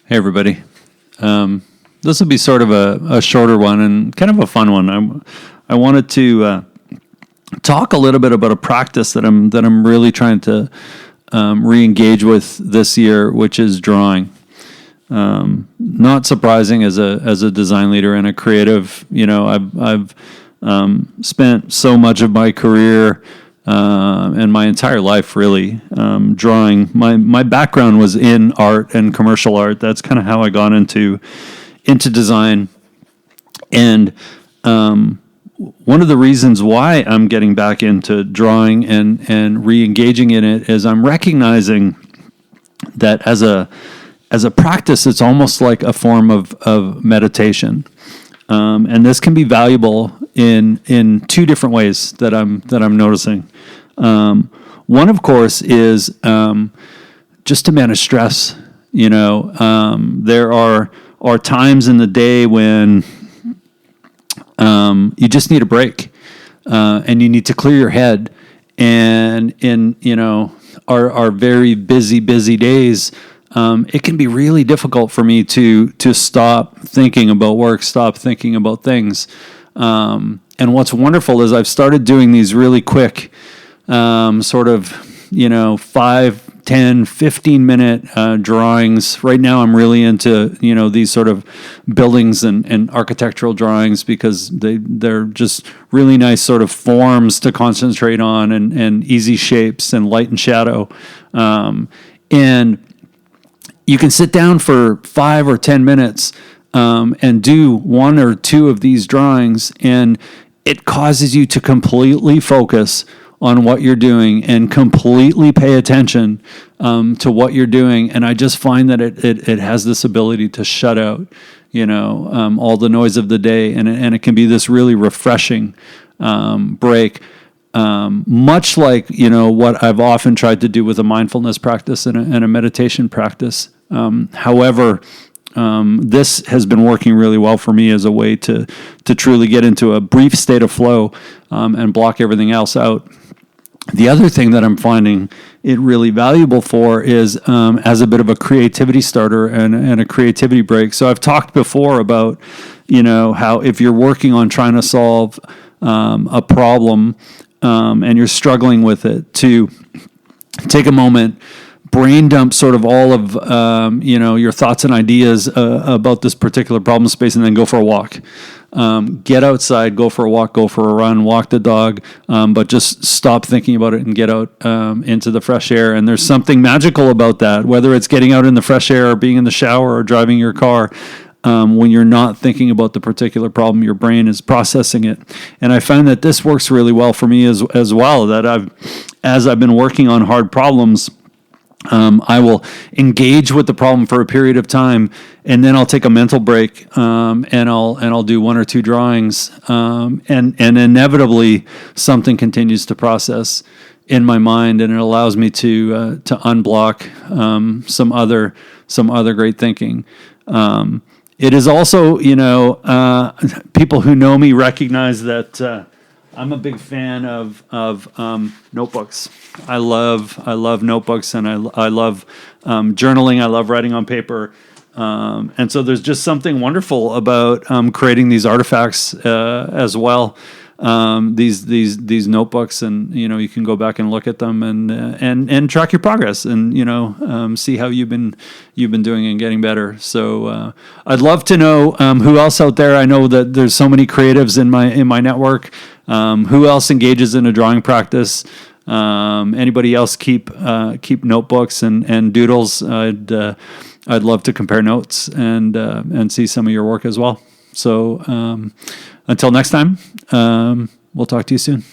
Hey, everybody. This will be sort of a shorter one and kind of a fun one. I wanted to talk a little bit about a practice that I'm really trying to re-engage with this year, which is drawing. Not surprising as a design leader and a creative. I've spent so much of my career and my entire life really drawing. My background was in art and commercial art. That's kind of how I got into design. And one of the reasons why I'm getting back into drawing and re-engaging in it is I'm recognizing that as a practice, it's almost like a form of meditation. And this can be valuable in two different ways that I'm noticing. One, of course, is just to manage stress. There are times in the day when you just need a break, and you need to clear your head. And in our very busy days, it can be really difficult for me to stop thinking about work, stop thinking about things. And what's wonderful is I've started doing these really quick, sort of, 5, 10, 15-minute drawings. Right now I'm really into, these sort of buildings and architectural drawings because they're just really nice sort of forms to concentrate on and easy shapes and light and shadow. And you can sit down for 5 or 10 minutes and do one or two of these drawings, and it causes you to completely focus on what you're doing and completely pay attention to what you're doing. And I just find that it has this ability to shut out, all the noise of the day, and it can be this really refreshing break. Much like what I've often tried to do with a mindfulness practice and a meditation practice. However, this has been working really well for me as a way to truly get into a brief state of flow and block everything else out. The other thing that I'm finding it really valuable for is as a bit of a creativity starter and a creativity break. So I've talked before about how if you're working on trying to solve a problem and you're struggling with it, to take a moment, brain dump sort of all of your thoughts and ideas about this particular problem space, and then go for a walk. Get outside, go for a walk, go for a run, walk the dog, but just stop thinking about it and get out into the fresh air. And there's something magical about that, whether it's getting out in the fresh air or being in the shower or driving your car. When you're not thinking about the particular problem, your brain is processing it. And I find that this works really well for me as well, that as I've been working on hard problems, I will engage with the problem for a period of time, and then I'll take a mental break, and I'll do one or two drawings, and inevitably something continues to process in my mind, and it allows me to unblock some other great thinking. It is also, people who know me recognize that I'm a big fan of notebooks. I love notebooks, and I love journaling. I love writing on paper, and so there's just something wonderful about creating these artifacts as well. These notebooks, and you can go back and look at them and track your progress, and see how you've been doing and getting better. So I'd love to know who else out there. I know that there's so many creatives in my network. Who else engages in a drawing practice? Anybody else keep notebooks and doodles? I'd love to compare notes and see some of your work as well. So until next time, we'll talk to you soon.